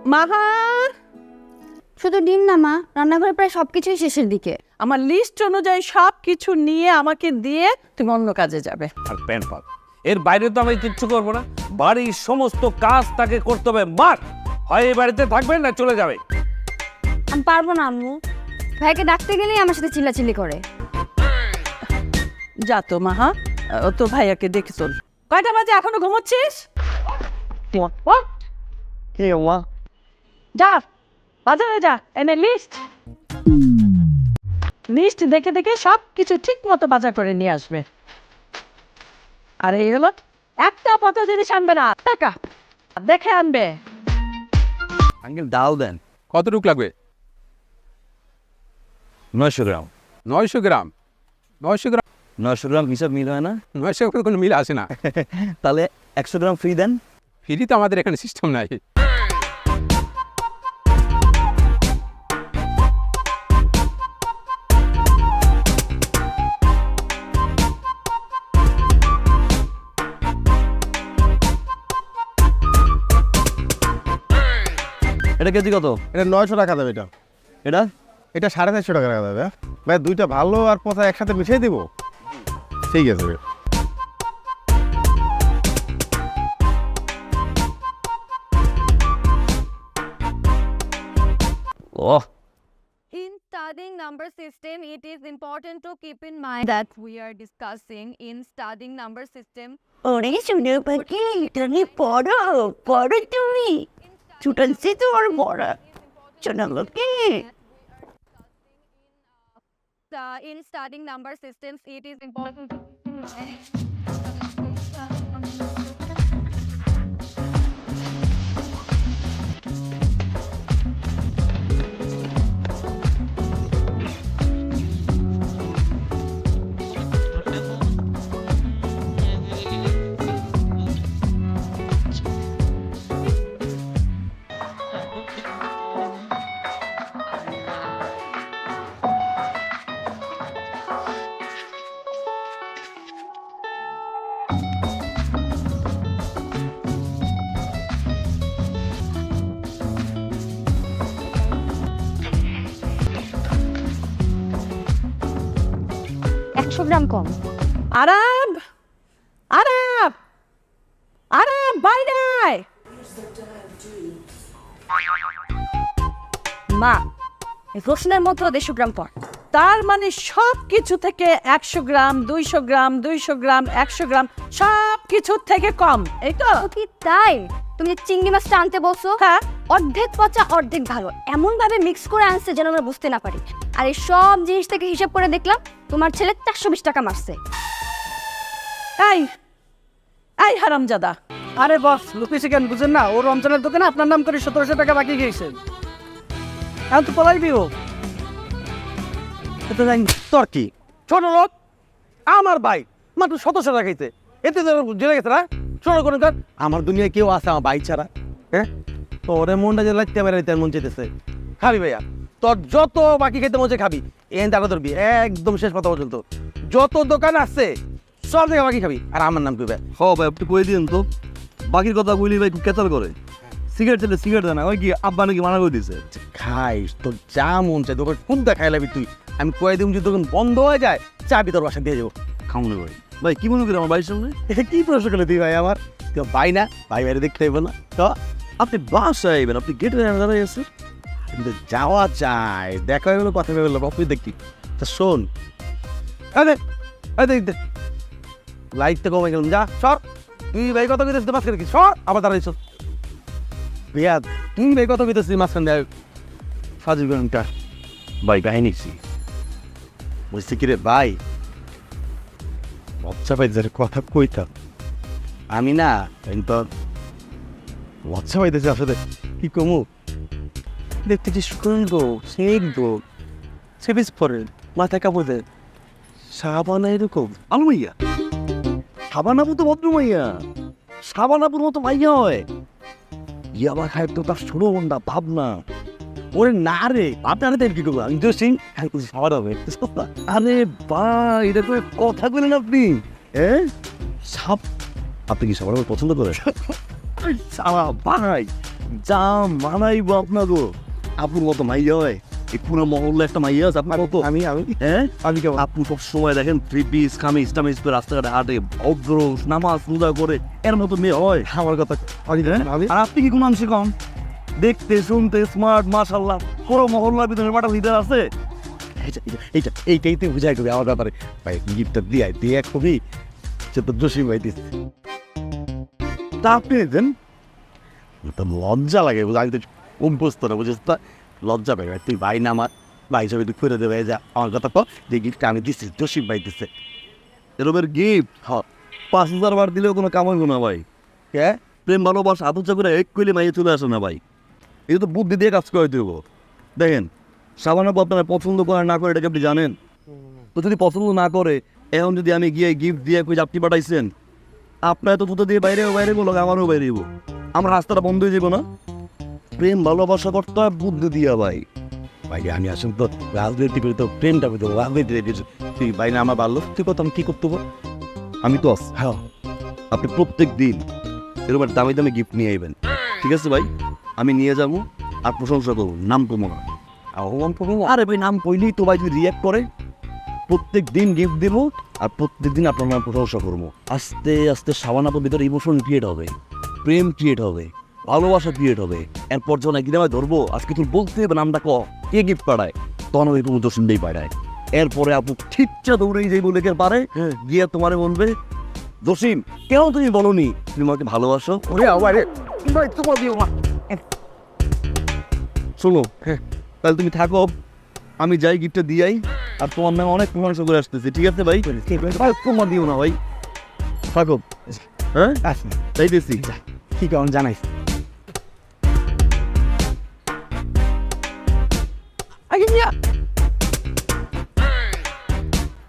মাহা, শুধু ডিম না মা, রান্নাঘরে প্রায় সবকিছুই শেষের দিকে। আমার লিস্ট অনুযায়ী সব কিছু নিয়ে আমাকে দিয়ে তুমি অন্য কাজে যাবে। আর প্যান্ট পাক এর বাইরে তো আমি কিচ্ছু করবো না। বাড়ির সমস্ত কাজ তাকে করতে হবে। মার হয় এই বাড়িতে থাকবে না চলে যাবে। আমি পারবো না আম্মু, ভাইকে ডাকতে গেলেই আমার সাথে চিল্লাচিল্লি করে। যা তো মাহা, ও তো ভাইয়াকে দেখে চল। কয়টা বাজে এখনো ঘুমোচ্ছিস? কি মা? যা বাজারে যা, এনে লিস্ট দেখে দেখে সব কিছু ঠিক মতো বাজার করে নিয়ে আসবে। আর এই হলো একটা পত জিনিস আনবে না, টাকা দেখে আনবে। আঙ্কেল ডাল দেন। কতটুক লাগবে? 900 গ্রাম। 900 গ্রাম? 900 গ্রাম? 900 গ্রাম হিসাব মিল হয় না? 900 গ্রাম কোনো মিল আসে না। তাহলে 100 গ্রাম ফ্রি দেন। ফ্রি তো আমাদের এখানে সিস্টেম নাই। এটা কেজি কত? এটা 900 টাকা দেবে। এটা এটা 450 টাকা দেবে। ভাই দুইটা ভালো আর পচা একসাথে মিশিয়ে দিব। ঠিক আছে ভাই। ওহ, In studying number system, it is important to keep in mind that we are discussing in studying number system. ওরে শুনে পাখি তুমি পড়ো পড়ো তুমি ছুটাচ্ছি তোমার পড়া শোনা লোকে In studying number systems, it is important. $100 গ্রাম কম। আরাম আরাম আরাম, বাইরে আয়। মা, এই প্রশ্নের মতো 150 গ্রাম পর। তার মানে সব কিছু থেকে 100 গ্রাম, 200 গ্রাম, 200 গ্রাম, 100 গ্রাম, সব কিছু থেকে কম, এই তো? ও কি তাই? তুমি যে চিংড়ি মাছটা আনতে বলছো, হ্যাঁ। অর্ধেক পচা অর্ধেক ভালো এমন ভাবে মিক্স করে আনছে যেন আমরা বুঝতে না পারি। আর এই সব জিনিস থেকে হিসাব করে দেখলাম তোমার ছেলে 420 টাকা মারছে। এই এই হারামজাদা, আরে বস লুপি চিকেন বুঝেন না, ও রমজানের দোকানে আপনার নাম করে 1700 টাকা বাকি গিয়েছেন। এখন তো পলাইবি ও। এটা জানি তোর কি? ছোট লোক আমার ভাই মাত্র 1700 টাকা খাইতে। এতে জেলে গেছে না? ছোট কোন কাজ? আমার দুনিয়ায় কেউ আছে আমার ভাই ছাড়া? হ্যাঁ, তোরে মনটা যে লাগতে পারে তার মন চাইতেছে। খাবি ভাইয়া, তোর যত বাকি খেতে মন চাই খাবি। এই টাকা ধরবি একদম শেষ কথা পর্যন্ত। যত দোকান আছে সব জায়গায় বাকি খাবি। আর আমার নাম কি ভাই? হ ভাই আপনি কই দিন তো। বাকির কথা বলি ভাই খুব কেতাল করে। সিগারেট দিলে সিগারেট দেয় না, ওই কি আব্বা নাকি মানা করে দিছে। খাইস তোর যা মন চাই, দোকান কোনটা খাই লাগবি তুই। আমি কয়ে দিব যদি দোকান বন্ধ হয়ে যায় চাবি তোর বাসা দিয়ে যাবো। খামনে ভাই। ভাই কি মনে করি আমার বাড়ির সামনে? এটা কি প্রশ্ন করলে তুই ভাই আমার? তুই ভাই না, ভাই বাইরে দেখতে হইব না তো? আপনি বাসায় আইবেন, আপনি গেটে দাঁড়াই আছে। কিন্তু যাওয়া যায়, দেখা হয়ে গেলো, কথা হয়ে গেলো, বাপুই দেখি। তা শোন, আরে দেখ লাইটটা কমে গেলাম, যা সর। তুই ভাই কত কইতেছিস মাঝখানে কি? সর, আবার দাঁড়াইছ ভাইয়া। তুই ভাই কত কইতেছিস মাঝখানে দেখ সাজু গরমটা। ভাই কাহিনীছি বুঝছি কি রে ভাই, লজ্জা পাইতে কথা কইতাম আমি না, কিন্তু লজ্জা পাইতেছি আসলে কি কমু। দেখতে যে সুন্দর স্নিগ্ধ, সেভিস পরে মাথায় কাপড় দেয়, সাবানা এরকম আলু মাইয়া। সাবানাবু তো ভদ্র মাইয়া, সাবানাবুর মতো মাইয়া হয়। ইয়াবা খায় তো তার ছোট বন্ধা ভাবনা। ওরে না রে, আপনারা দেন কি করবো? ইন্টারেস্টিং সাবান হবে। আরে ভাই এটা করে কথা বলেন আপনি। সাপ, আপনি কি সাবান পছন্দ করেন? সারা ভাই যা মানাইবো আপনাকে আপুর মতো মাইয়া হয় এই পুরো মহল্লা একটা মাইয়া আছে আপনার মতো আমি হ্যাঁ আমি কেমন আপু সব সময় দেখেন 3 পিস কামিজ টামিজ করে রাস্তাঘাটে হাঁটে ভদ্র নামাজ পূজা করে এর মতো মেয়ে হয় আমার কথা আর আপনি কি কোন আংশে কম দেখতে শুনতে স্মার্ট মাশাল্লাহ পুরো মহল্লার ভিতরে একটা লিডার আছে এইটাইতে বুঝাই কবি আমার ব্যাপারে ভাই গিফটটা দিয়ে কবি সে তো জসিম ভাই দিচ্ছে তা আপনি দেন তো লজ্জা লাগে আমি তো অভ্যস্ত না বুঝেছ তো লজ্জা পাই তুই ভাই না আমার ভাই হিসাবে তুই করে দেবে যে আমার কথা তো যে গিফটটা আমি দিচ্ছি জসিম ভাই দিচ্ছে এরকমের গিফট হ 5,000 বার দিলেও কোনো কাম হইব না ভাই হ্যাঁ প্রেম ভালোবাসা আদর্চা করে এক কইলে মাইয়ে চলে আসে না ভাই এটা তো বুদ্ধি দিয়ে কাজ করে দেবো দেখেন সামান্য আপনারা পছন্দ করে না করে এটাকে আপনি জানেন তো যদি পছন্দ না করে এখন যদি আমি গিয়ে গিফট দিয়ে কই আপনি পাঠাইছেন আপনার তো জুতো দিয়ে বাইরে বলো আমারও বাইরে আমার রাস্তাটা বন্ধ হয়ে যাবো না প্রেম ভালোবাসা করতে হয় বুদ্ধি দিয়া ভাই ভাই আমি আসুন তো রাজনীতি করে তো প্রেমটা পেতে রাজনীতি তুই ভাই না আমার ভালো তুই কত আমি কী করতে পারবো আমি তো হ্যাঁ আপনি প্রত্যেক দিন এরকম দামি দামি গিফট নিয়ে আইবেন ঠিক আছে ভাই আমি নিয়ে যাবো আর প্রশংসা করবো নাম কমো না আরে ভাই নাম কইলেই তো ভাই যদি রিয়াক্ট করে প্রত্যেক দিন গিফট দেবো আর প্রত্যেক দিন আপনার নাম প্রশংসা করবো আস্তে আস্তে সাবানাপের ভিতরে ইমোশন ক্রিয়েট হবে প্রেম ক্রিয়েট হবে ভালোবাসা ক্রিয়েট হবে এরপর যখন একদিন আমায় ধরবো আজকে তুই বলতে হবে নামটা কে গিফট পাঠায় তখন ওই পুরো দোষিনটাই পাঠায় এরপরে আপু ঠিকটা দৌড়েই যাই বলে কে পারে গিয়ে তোমারে বলবে দোষিম কেন তুমি বলনি তুমি আমাকে ভালোবাসো শোনো তাহলে তুমি থাকো আমি যাই গিফটটা দিয়াই আর তোমার নামে অনেক প্রশংসা করে আসতেছি ঠিক আছে ভাই তোমার দিও না ভাই থাকো হ্যাঁ যাইতেছি ঠিক আছে জানাইস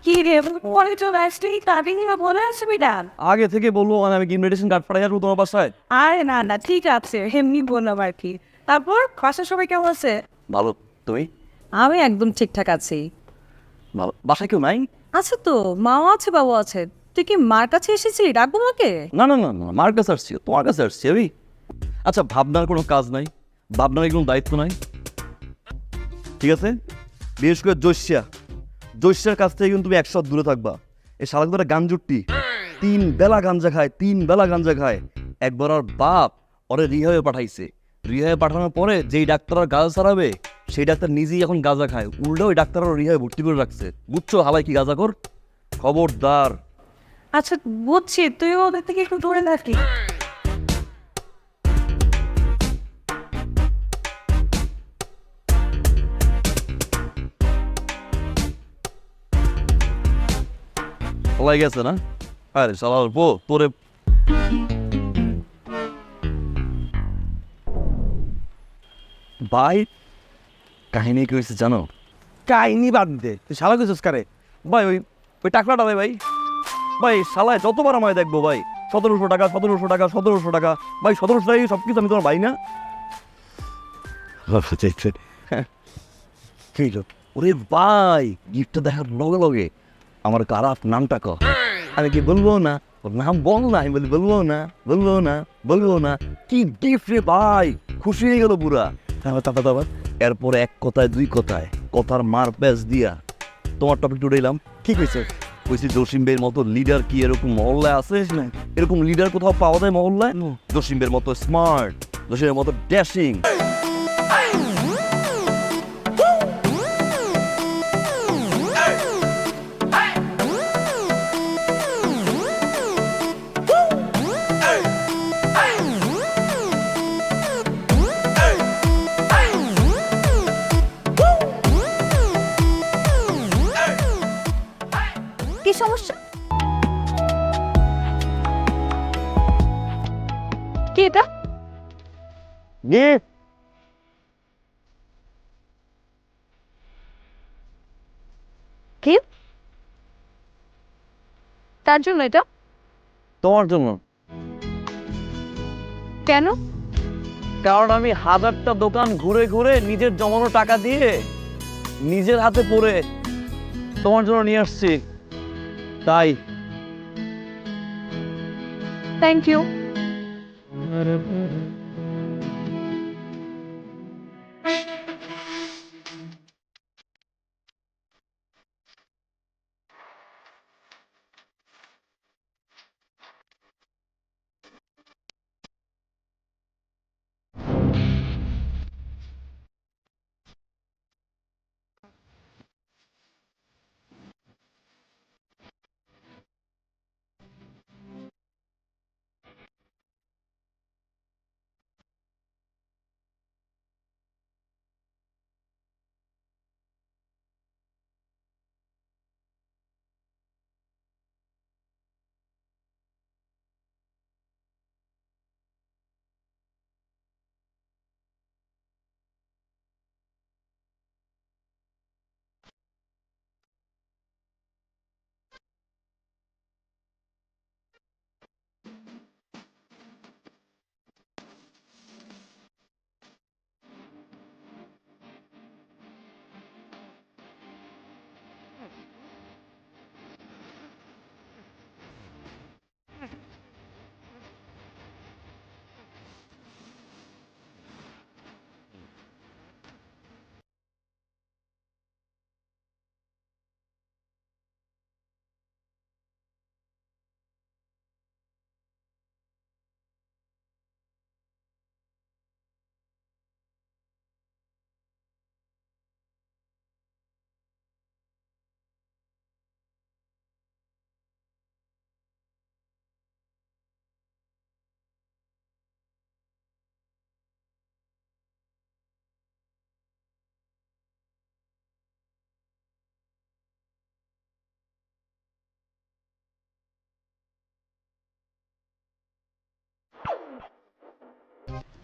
কি রে পরে তো আসলে তাবিং না বলে আসবি না আগে থেকে বলবো আমি কি ইনভিটেশন কার্ড পাঠাই আসবো তোমার বাসায় আরে না না ঠিক আছে এমনি বললাম আর কি তারপর বাসার সবাই কেমন আছে ভালো তুমি আমি একদম ঠিকঠাক আছি ভালো বাসায় কেউ নাই আছে তো মাও আছে বাবু আছে তুই কি মার কাছে এসেছিলি ডাকবো মাকে না না না না মার কাছে আসছি তোমার কাছে আসছি আমি আচ্ছা ভাবনার কোনো কাজ নাই ভাবনার কোনো দায়িত্ব নাই ঠিক আছে বিশেষ করে জৈশ্যার কাছ থেকে কিন্তু তুমি 100 হাত দূরে থাকবা এই শালাক ধরে গাঞ্জুট্টি 3 বেলা গাঞ্জা খায় একবার ওর বাপ ওরে রিহাবে পাঠাইছে রিহাবে পাঠানোর পরে যেই ডাক্তার আর গাঁজা ছাড়াবে সেই ডাক্তার নিজেই এখন গাঁজা খায় উল্টো ওই ডাক্তার ওর রিহাবে ভর্তি করে রাখছে বুঝছো হালাই কি গাঁজা কর খবরদার আচ্ছা বুঝছি তুই ওদের থেকে একটু দূরে থাকি হালাই গেছে না আরে শালার পো তোরে ভাই কাহিনী কি হয়েছে জানো কাহিনী বাদ দে তুই শালা কিছু কারে ভাই ওই টাকাটা ভাই ভাই শালায় যতবার আমায় দেখবো ভাই 1700 টাকা ভাই 1700 টাকা সব কিছু আমি তোমার ভাই না ওরে ভাই গিফটটা দেখার লগে লগে আমার খারাপ নামটা ক আমি কি বলবো না ওর নাম বল না আমি বলি বলবো না কি গিফট রে ভাই খুশি হয়ে গেল পুরা তারপর এরপরে এক কথায় দুই কথায় কথার মার প্যাচ দিয়া তোমার টপিক উঠাইলাম ঠিক হয়েছে কইছি জসিম ভাইয়ের মতো লিডার কি এরকম মহল্লায় আছে না এরকম লিডার কোথাও পাওয়া যায় মহল্লায় জসিম ভাইয়ের মতো স্মার্ট জসিমের মতো ড্যাশিং কি সমস্যা কি এটা কি তার জন্য এটা তোমার জন্য কেন কারণ আমি 1000টা দোকান ঘুরে ঘুরে নিজের জমানো টাকা দিয়ে নিজের হাতে পরে তোমার জন্য নিয়ে আসছি তাই থ্যাংক ইউ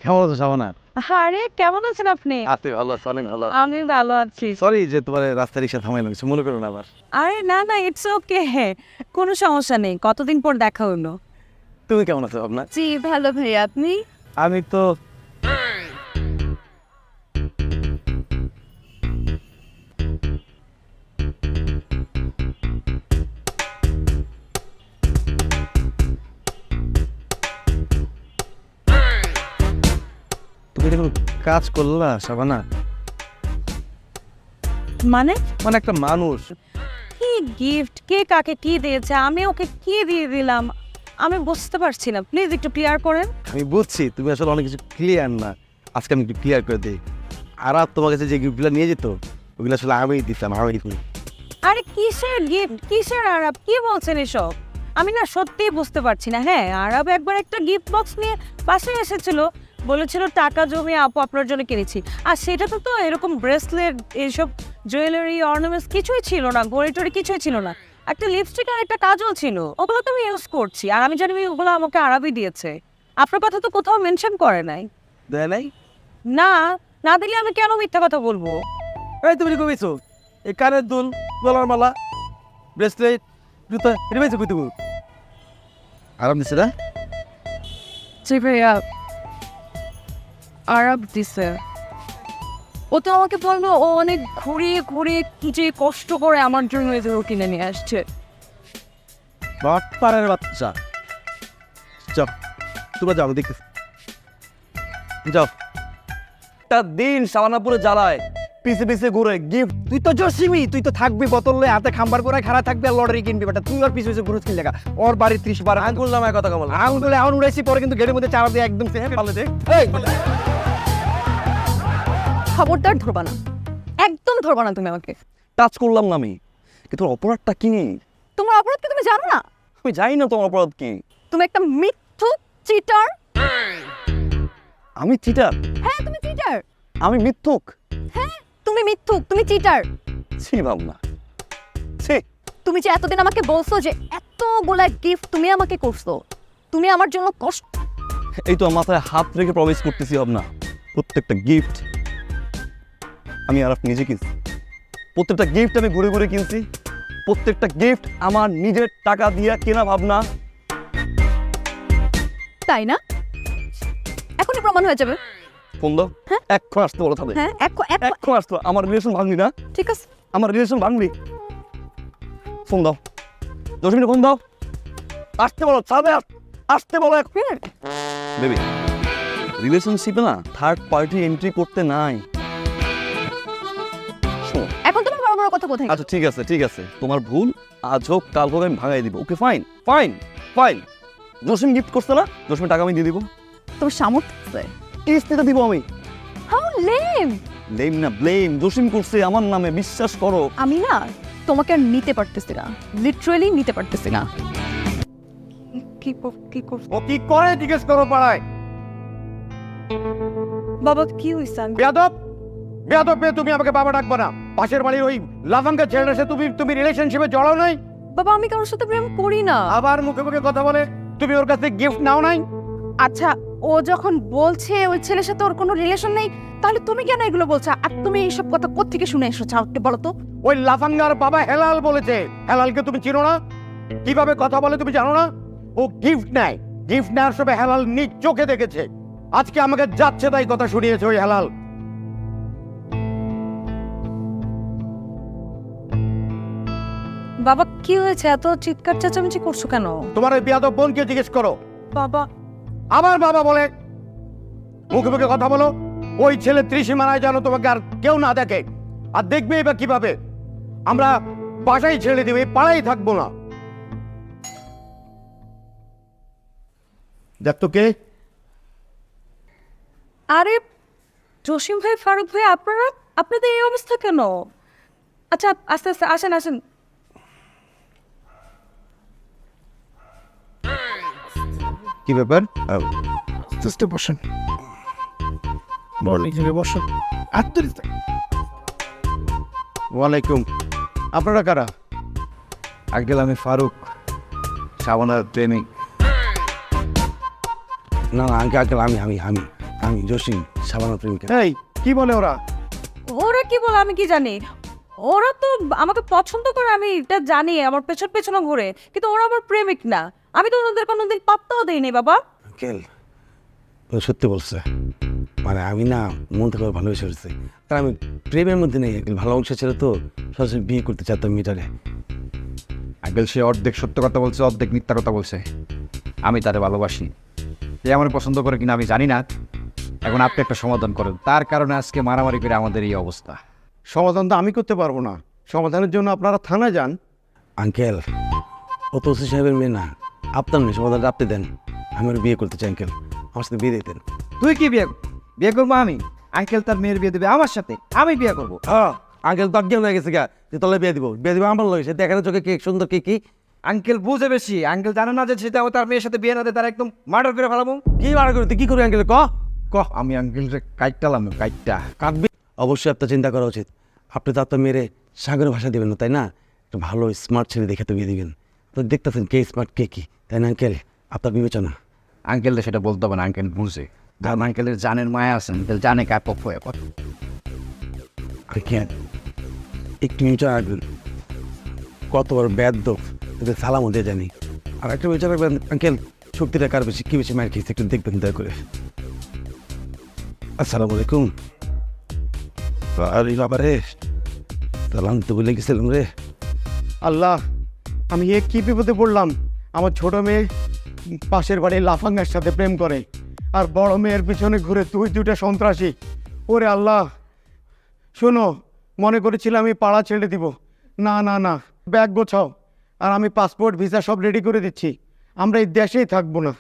কেমন আছো শাবানা? আরে কেমন আছেন আপনি? আছি ভালো আছি, অনেক ভালো। আমি ভালো আছি। সরি যে তোমার রাস্তা রিক্সা থামাইলাম, কিছু মনে করো না আবার। আরে না না, ইটস ওকে, কোনো সমস্যা নেই। কতদিন পর দেখা হলো। তুমি কেমন আছো ভাবনা? জি ভালো ভাইয়া, আপনি? আমি তো তুমি এটা কোনো কাজ করলো না শাবানা? মানে মানে একটা মানুষ কি গিফট, কে কাকে কি দিয়েছে, আমি ওকে কি দিয়ে দিলাম, আমি বুঝতে পারছি না। প্লিজ একটু ক্লিয়ার করেন। আমি বুঝছি তুমি আসলে অনেক কিছু ক্লিয়ার না, আজকে আমি একটু ক্লিয়ার করে দিই। আর তোমার কাছে যে গিফটগুলো নিয়ে যেত ওগুলো আসলে আমিই দিতাম, আমি দিই। আরে কিসের গিফট, কিসের আরব, কি বলছেন এসব? আমি না সত্যিই বুঝতে পারছি না। হ্যাঁ, আরব একবার একটা গিফট বক্স নিয়ে বাসায় এসেছিল, বলেছিল টাকা জমিয়ে আপু আপনার জন্য কিনেছি। আর সেটা তো এরকম ব্রেসলেট, এইসব জুয়েলারি, অর্নামেন্টস কিছুই ছিল না, ঘড়ি টড়ি কিছুই ছিল না। একটা লিপস্টিক আর একটা কাজল ছিল, ওগুলো তো আমি ইউজ করছি। আর আমি জানি ওগুলো আমাকে আরবই দিয়েছে। আপনার কথা তো কোথাও মেনশন করে নাই। দেয় নাই? না, না দিলে আমি কেন মিথ্যা কথা বলবো? এই তুমি কমেছো এই কানের দুল, গলার মালা, ব্রেসলেট, জুতা, এটা পেয়েছো কই তুমি? আরাম দিছে না? জি ভাইয়া, আরব দিছে। ও তো আমাকে বললো ও অনেক ঘুরিয়ে ঘুরিয়ে কি যে কষ্ট করে আমার জন্য এই ধরো কিনে নিয়ে আসছে। বাটপাড়ের বাচ্চা। যাও তোমরা যাও, দেখতেছি। যাও। একটা দিন শাবানাপুরে জ্বালায়, পিছে পিছে ঘুরে গিফট। তুই তো জসিমি, তুই তো থাকবি বোতল লয়ে হাতে খাম্বার করে খাড়া থাকবি আর লটারি কিনবি। বেটা তুই আর পিছে পিছে ঘুরে কিন লেখা ওর বাড়ি 30 বার আঙ্গুল নামায় কথা কমল। আঙুলে এখন উড়াইছি, পরে কিন্তু গেটের মধ্যে চারা দিয়ে একদম পালে দে। এই খবরদার ধরবা না, একদম ধরবা না তুমি আমাকে। টাচ করলাম না আমি, কিন্তু তোর অপরাধটা কি? তোমার অপরাধ কি তুমি জানো না? আমি জানি না তোমার অপরাধ কি। তুমি একটা মিথ্যুক, চিটার। আমি চিটার? হ্যাঁ তুমি চিটার। আমি মিথ্যুক? হ্যাঁ তুমি মিথ্যুক, তুমি চিটার। ছি ভাবনা, ছি। তুমি যে এতদিন আমাকে বলছো যে এতগুলা গিফট তুমি আমাকে করছো, তুমি আমার জন্য কষ্ট। এই তো মাথায় হাত রেখে প্রমিস করতেছি ভাবনা, প্রত্যেকটা গিফট আমি আর নিজে কিনছি। প্রত্যেকটা গিফট আমি ঘুরে ঘুরে কিনছি। প্রত্যেকটা গিফট আমার নিজের টাকা দিয়ে কেনা ভাবনা। তাই না? এখনই প্রমাণ হয়ে যাবে। ফোন দাও। হ্যাঁ? এখন আসতে বলো তাদের। হ্যাঁ এখন আসতে। আমার রিলেশন ভাঙলি না? ঠিক আছে। আমার রিলেশন ভাঙলি। ফোন দাও, 10 মিনিট ফোন দাও। আসতে বলো, ছাদে আসতে বলো এখন। বেবি, রিলেশনশিপে না থার্ড পার্টি এন্ট্রি করতে নাই। শোনো, এখন তুমি বড় বড় কথা কোথায়? আচ্ছা ঠিক আছে ঠিক আছে, তোমার ভুল। আজ হোক কাল হোক আমি ভাঙাই দিব। Okay fine fine fine. Jasim gift করছে না, জসিমের টাকা আমি দিয়ে দিব। তোর সামর্থ্য আছে? কিস্তিতে দিব আমি। How lame. ব্লেম না ব্লেম, জসিম করছে আমার নামে, বিশ্বাস করো। আমি না তোমাকে আর নিতে পারতেছি না, লিটারালি নিতে পারতেছি না। ও কি করে জিজ্ঞেস করো পাড়ায়? বাবা কি হইছে? বেয়াদব, বেয়াদব মেয়ে, তুমি আমাকে বাবা ডাকবা না। পাশের বাড়ির ওই লাফাঙ্গা ছেলেটার সাথে তুমি রিলেশনশিপে জড়াও নাই? বাবা আমি কারোর সাথে প্রেম করি না। আবার মুখে মুখে কথা বলে। তুমি ওর কাছে গিফট নাও নাই? আচ্ছা ও যখন বলছে ওই ছেলের সাথে ওর কোনো রিলেশন নেই, তাহলে তুমি কেন এগুলো বলছো? আর তুমি এইসব কথা কোত্থেকে শুনে এসেছো একটু বলো তো। ওই লাফাঙ্গার বাবা হেলাল বলেছে। হেলালকে তুমি চিনো না? কিভাবে কথা বলে তুমি জানো না? ও গিফট নেয়, গিফট নেওয়ার সময় হেলাল নিজ চোখে দেখেছে। আজকে আমাকে যাচ্ছে তাই কথা শুনিয়েছে ওই হেলাল। বাবা কি হয়েছে, এত চিৎকার চেঁচামেচি করছো কেন? তোমার ওই বেয়াদব বোনকে জিজ্ঞেস করো। বাবা আবার বাবা বলে, মুখে মুখে কথা বলো। ওই ছেলে ত্রিসীমানায় যেন তোমাকে আর কেউ না দেখে। আর দেখবে এবার কিভাবে? আমরা বাসায় ছেড়ে দেবে, পাড়াই থাকবো না। দেখ তো কে? আরে জসিম ভাই, ফারুক ভাই, আপনাদের এই অবস্থা কেন? আচ্ছা আস্তে আস্তে আসেন আসেন। কি ব্যাপার? বসেন, বসেন। ওয়ালাইকুম। আপনারা কারা? আঙ্কেল আমি ফারুক, শাবানার প্রেমিক। না আঙ্কেল, আমি আমি জসিম সাবানার প্রেমিকা। এই কি বলে ওরা? ওরা কি বলে আমি কি জানি, ওরা তো আমাকে পছন্দ করে, আমি এটা জানি, আমার পেছন পেছনে ঘুরে, কিন্তু ওরা আমার প্রেমিক না। আমি তো ওদের কোনোদিন পাত্তাও দেইনি বাবা। আঙ্কেল ও সত্যি বলছে, মানে আমি না মন থেকে ওর ভালোবেসে ফেলছি। কারণ আমি প্রেমের মধ্যে নেই আঙ্কেল, ভালোবাসা ছিল তো, সরাসরি বিয়ে করতে চাইতাম মিটারে। আঙ্কেল সে অর্ধেক সত্য কথা বলছে, অর্ধেক মিথ্যা কথা বলছে। আমি তারে ভালোবাসি, সে আমার পছন্দ করে কিনা আমি জানি না। এখন আপনি একটা সমাধান করেন, তার কারণে আজকে মারামারি করে আমাদের এই অবস্থা। সমাধান তো আমি করতে পারবো না, সমাধানের জন্য আপনারা থানায় যান। আঙ্কেল ও তো ওসি সাহেবের মেয়ে না, আপনার মেয়ে, সমাধানটা আপনি দেন। আমি ওর বিয়ে করতে চাই আঙ্কেল, আমার সাথে বিয়ে দিতেন। তুই কি বিয়ে করবো আমি? আঙ্কেল তার মেয়ের বিয়ে দেবে আমার সাথে, আমি বিয়ে করবো। হ্যাঁ আঙ্কেল তো আজ্ঞান হয়ে গেছে গা যে তলে বিয়ে দিব আমার লোক, সে দেখানো চোখে কি সুন্দর কি আঙ্কেল বুঝে বেশি, আঙ্কেল জানে না যে সেটা তার মেয়ের সাথে বিয়ে না দেয়, তার একদম মার্ডার করে ফেলাবো। কি মারা করতে কি করে আঙ্কেল আমি আঙ্কেলকে কাইটটালাম, কাইটটা কাঁদবি। অবশ্যই আপনার চিন্তা করা উচিত। আপনি তো আপনার মেরে সাগরের ভাষা দেবেন না, তাই না? একটা ভালো স্মার্ট ছেলে দেখে তো বিয়ে দিবেন। তো দেখতেছেন কে স্মার্ট কে কি, তাই না আঙ্কেল? আপনার বিবেচনা। আঙ্কেলটা সেটা বলতে হবে না, আঙ্কেল বুঝে, কারণ আঙ্কেলের জানের মায়া আছে, আঙ্কেল জানে কার পক্ষ হয়ে কথা। একটু নিচে আসবেন, কত বড় ব্যাধ তোদের সালামও দিয়ে জানি। আর একটা বিচার রাখবেন আঙ্কেল, শক্তিটা কার বেশি, কি বেশি মায়ের খেয়েছে একটু দেখবেন দয়া করে। আসসালামু আলাইকুম। আরে বাবা রে, সালাম তো বলে গেছিলাম রে। আল্লাহ, আমি এ কি বিপদে পড়লাম। আমার ছোট মেয়ে পাশের বাড়ির লাফাঙ্গার সাথে প্রেম করে, আর বড় মেয়ের পিছনে ঘুরে তুই দুইটা সন্ত্রাসী। ওরে আল্লাহ, শোনো, মনে করেছিলাম আমি পাড়া ছেড়ে দিব। না না না, ব্যাগ গোছাও, আর আমি পাসপোর্ট ভিসা সব রেডি করে দিচ্ছি। আমরা এই দেশেই থাকবো না।